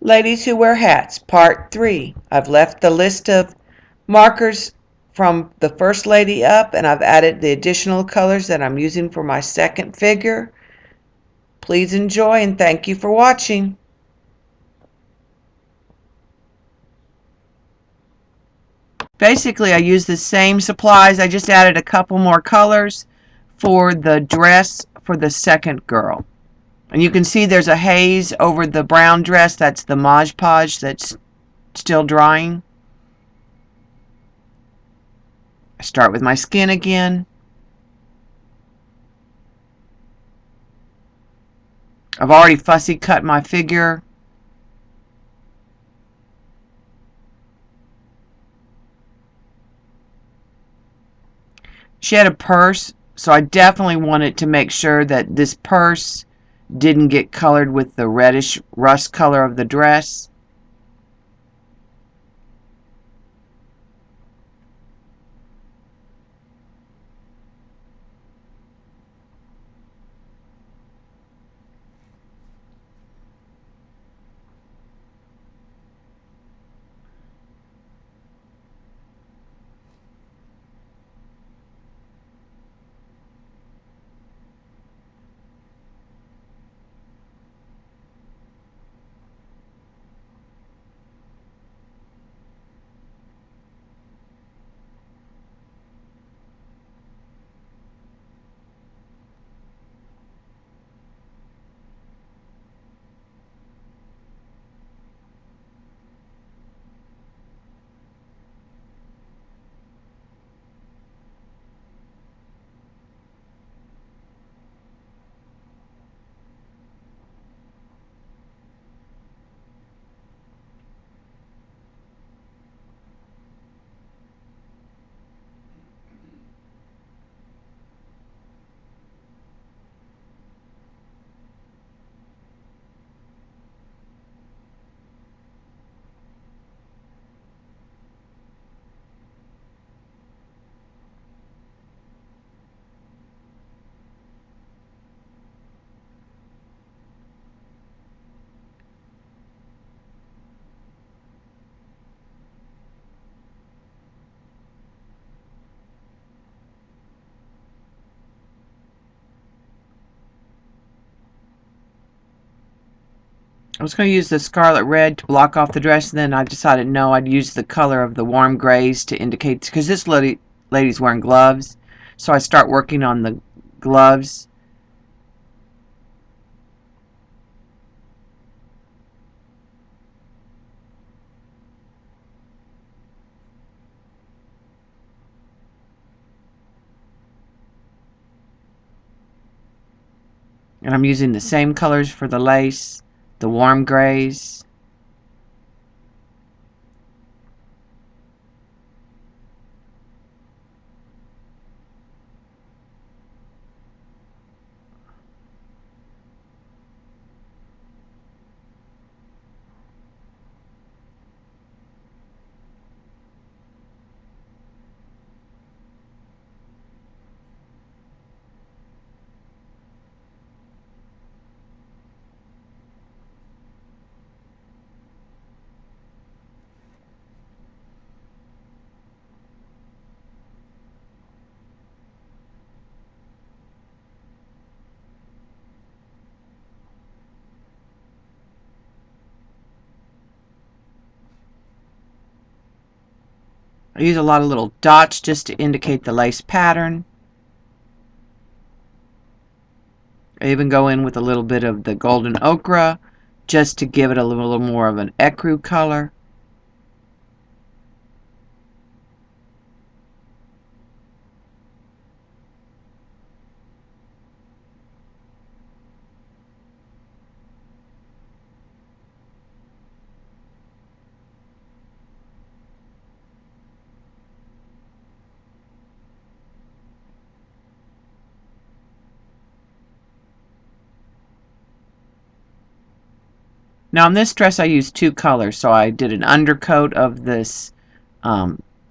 Ladies Who Wear Hats, Part 3. I've left the list of markers from the first lady up, and I've added the additional colors that I'm using for my second figure. Please enjoy and thank you for watching. Basically, I used the same supplies. I just added a couple more colors for the dress for the second girl. And you can see there's a haze over the brown dress. That's the Mod Podge that's still drying. I start with my skin again. I've already fussy cut my figure. She had a purse, so I definitely wanted to make sure that this purse didn't get colored with the reddish rust color of the dress. I was going to use the scarlet red to block off the dress, and then I decided no, I'd use the color of the warm grays to indicate, because this lady's wearing gloves, so I start working on the gloves. And I'm using the same colors for the lace, the warm grays. I use a lot of little dots just to indicate the lace pattern. I even go in with a little bit of the golden ochre just to give it a little more of an ecru color. Now on this dress I used two colors, so I did an undercoat of this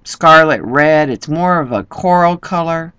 scarlet red. It's more of a coral color.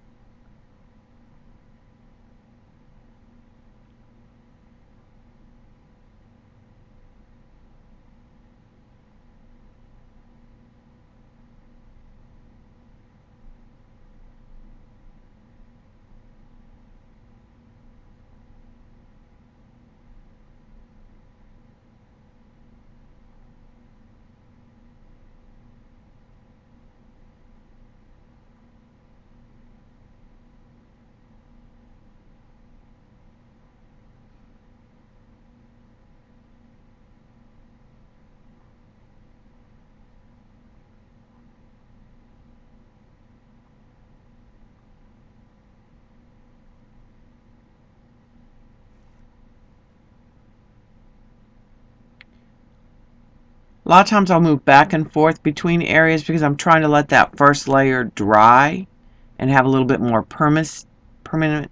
A lot of times I'll move back and forth between areas because I'm trying to let that first layer dry and have a little bit more permanency.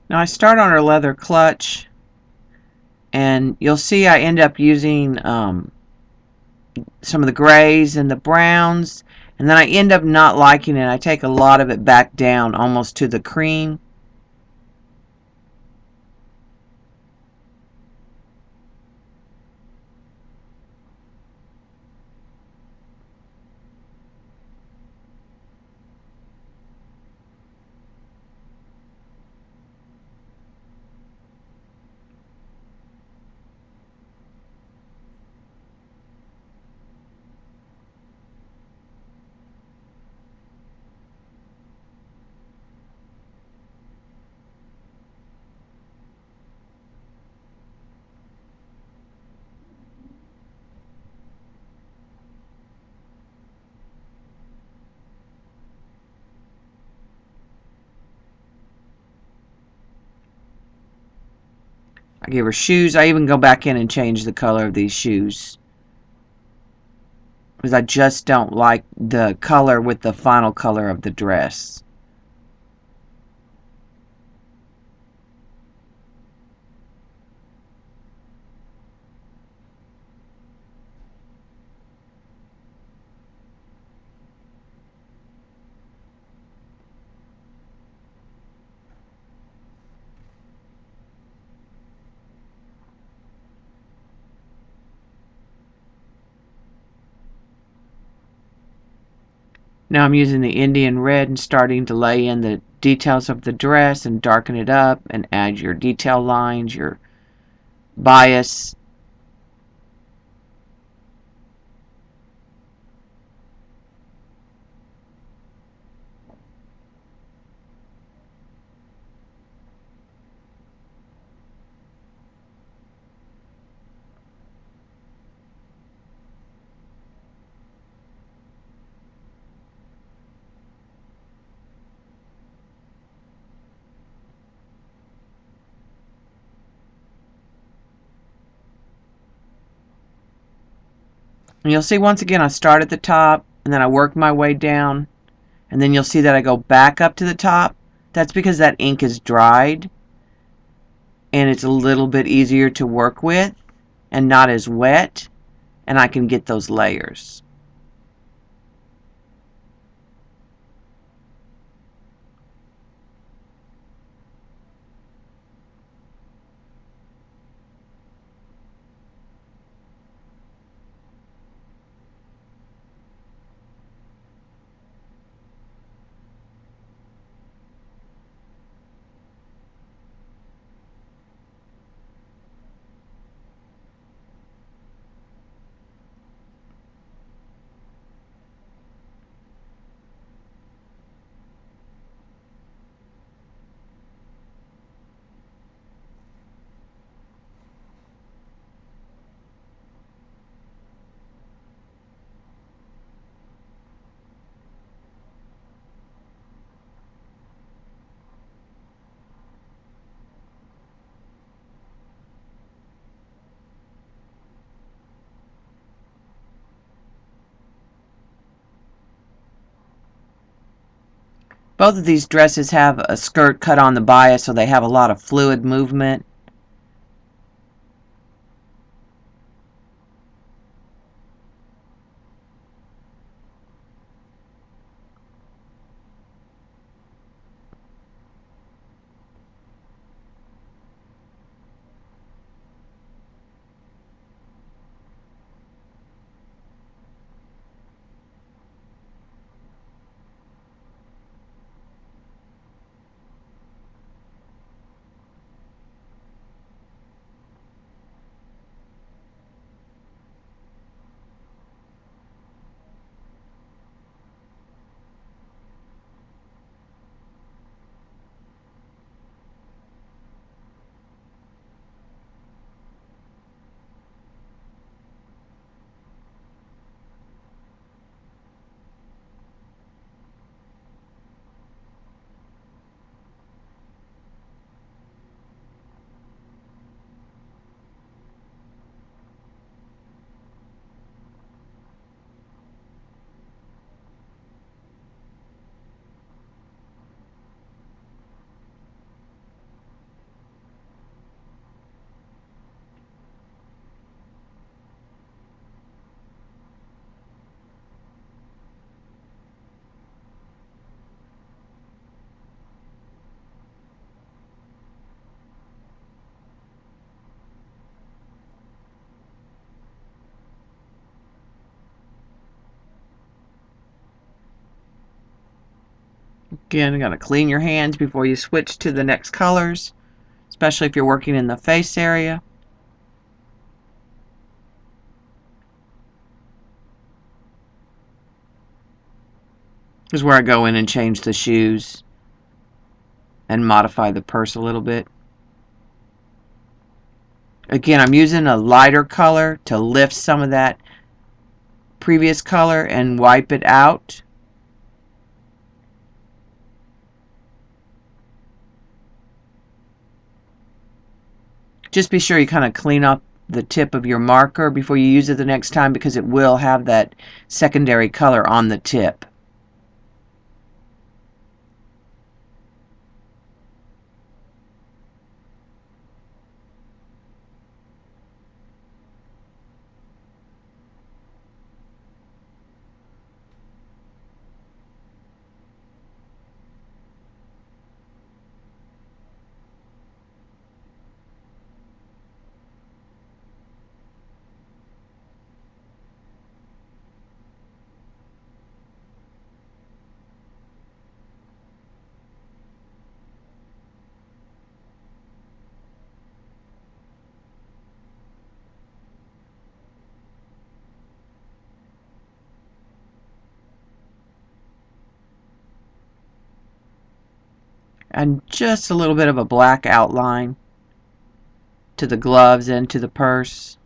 Now I start on her leather clutch, and you'll see I end up using some of the grays and the browns, and then I end up not liking it. I take a lot of it back down almost to the cream. I give her shoes. I even go back in and change the color of these shoes, because I just don't like the color with the final color of the dress. Now I'm using the Indian red and starting to lay in the details of the dress and darken it up and add your detail lines, your bias. And you'll see once again I start at the top and then I work my way down, and then you'll see that I go back up to the top. That's because that ink is dried and it's a little bit easier to work with and not as wet, and I can get those layers. Both of these dresses have a skirt cut on the bias, so they have a lot of fluid movement. Again, you got to clean your hands before you switch to the next colors, especially if you're working in the face area. This is where I go in and change the shoes and modify the purse a little bit. Again, I'm using a lighter color to lift some of that previous color and wipe it out. Just be sure you kind of clean up the tip of your marker before you use it the next time, because it will have that secondary color on the tip. And just a little bit of a black outline to the gloves and to the purse.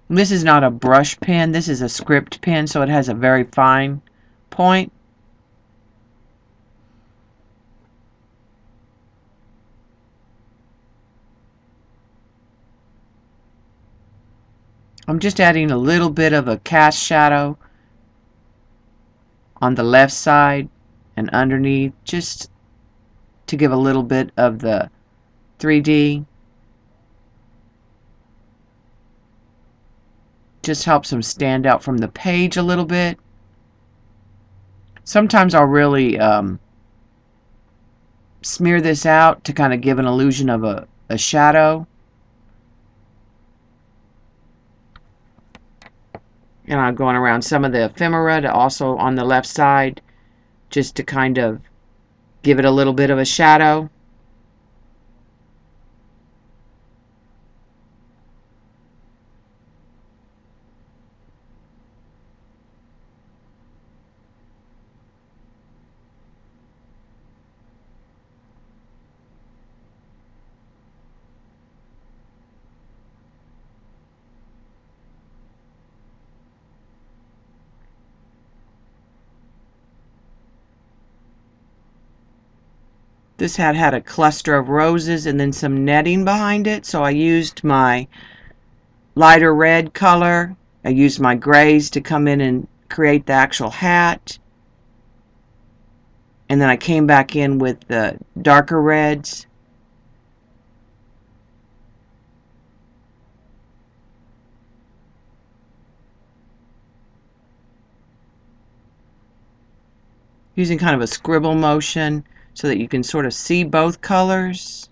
This is not a brush pen, this is a script pen, so it has a very fine point. I'm just adding a little bit of a cast shadow on the left side and underneath, just to give a little bit of the 3D. Just helps them stand out from the page a little bit. Sometimes I'll really smear this out to kind of give an illusion of a shadow. And I'm going around some of the ephemera to also on the left side, just to kind of give it a little bit of a shadow. This hat had a cluster of roses and then some netting behind it, so I used my lighter red color. I used my grays to come in and create the actual hat. And then I came back in with the darker reds. Using kind of a scribble motion so that you can sort of see both colors.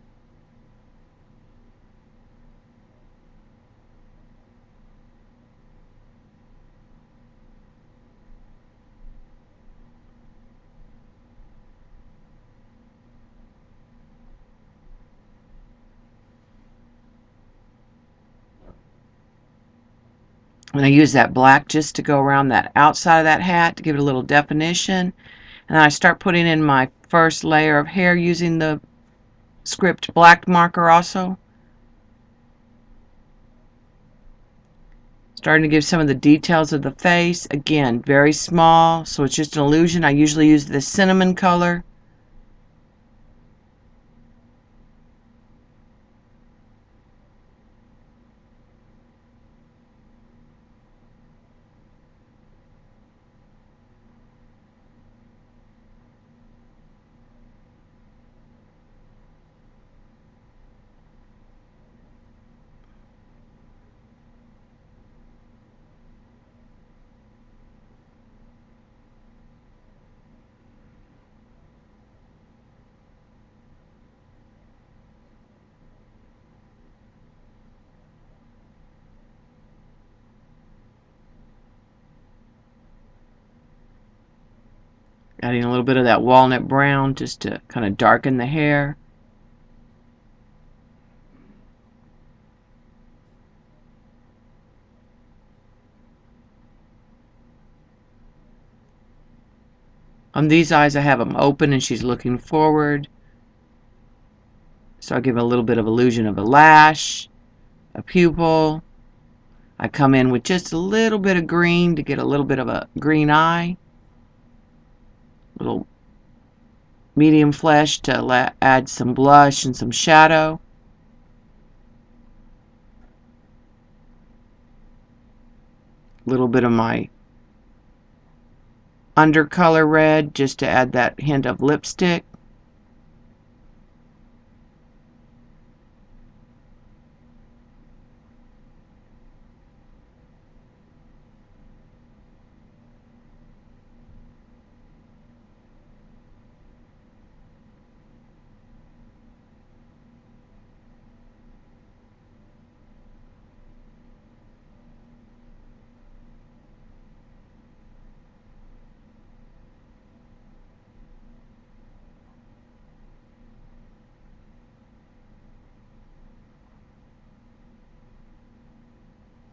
And I use that black just to go around that outside of that hat to give it a little definition. And then I start putting in my first layer of hair using the script black marker also. Starting to give some of the details of the face. Again, very small, so it's just an illusion. I usually use the cinnamon color. Adding a little bit of that walnut brown just to kind of darken the hair. On these eyes I have them open and she's looking forward. So I give a little bit of illusion of a lash, a pupil. I come in with just a little bit of green to get a little bit of a green eye. Little medium flesh to add some blush and some shadow. A little bit of my undercolor red just to add that hint of lipstick.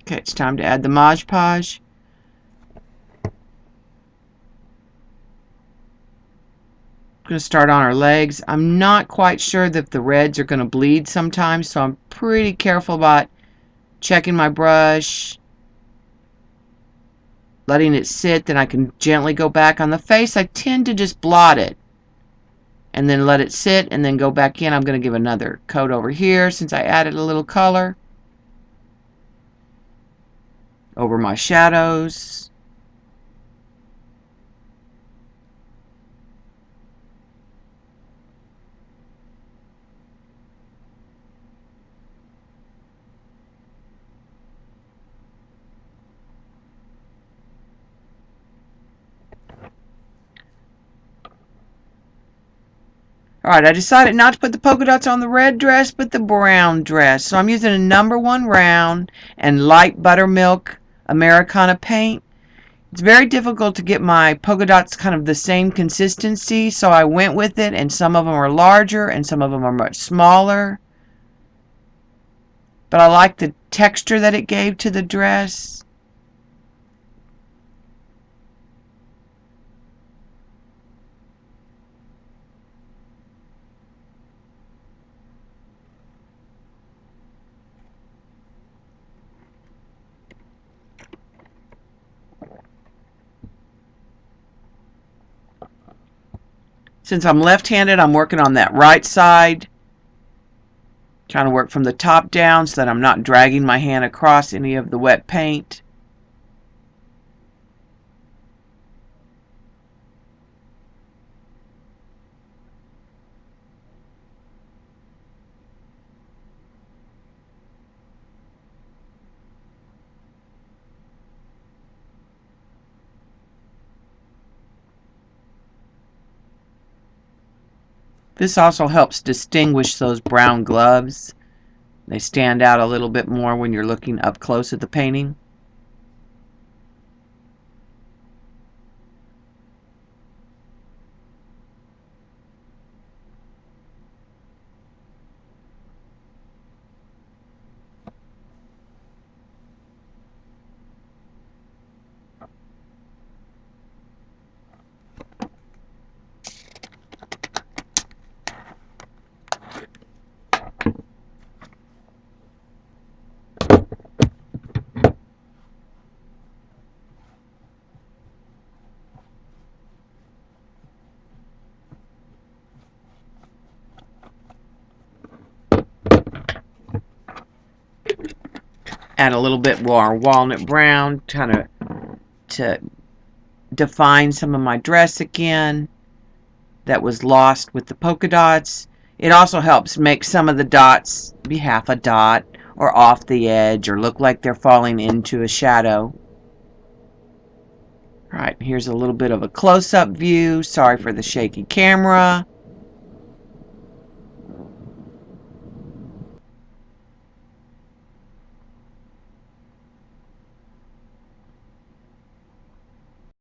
Okay, it's time to add the Mod Podge. I'm going to start on our legs. I'm not quite sure that the reds are going to bleed sometimes, so I'm pretty careful about checking my brush, letting it sit, then I can gently go back. On the face, I tend to just blot it and then let it sit and then go back in. I'm going to give another coat over here since I added a little color over my shadows. Alright, I decided not to put the polka dots on the red dress, but the brown dress. So I'm using a #1 round and light buttermilk Americana paint. It's very difficult to get my polka dots kind of the same consistency, so I went with it, and some of them are larger and some of them are much smaller. But I like the texture that it gave to the dress. Since I'm left-handed, I'm working on that right side. Trying to work from the top down so that I'm not dragging my hand across any of the wet paint. This also helps distinguish those brown gloves. They stand out a little bit more when you're looking up close at the painting. Add a little bit more walnut brown, kind of to define some of my dress again that was lost with the polka dots. It also helps make some of the dots be half a dot or off the edge or look like they're falling into a shadow. All right, here's a little bit of a close-up view. Sorry for the shaky camera.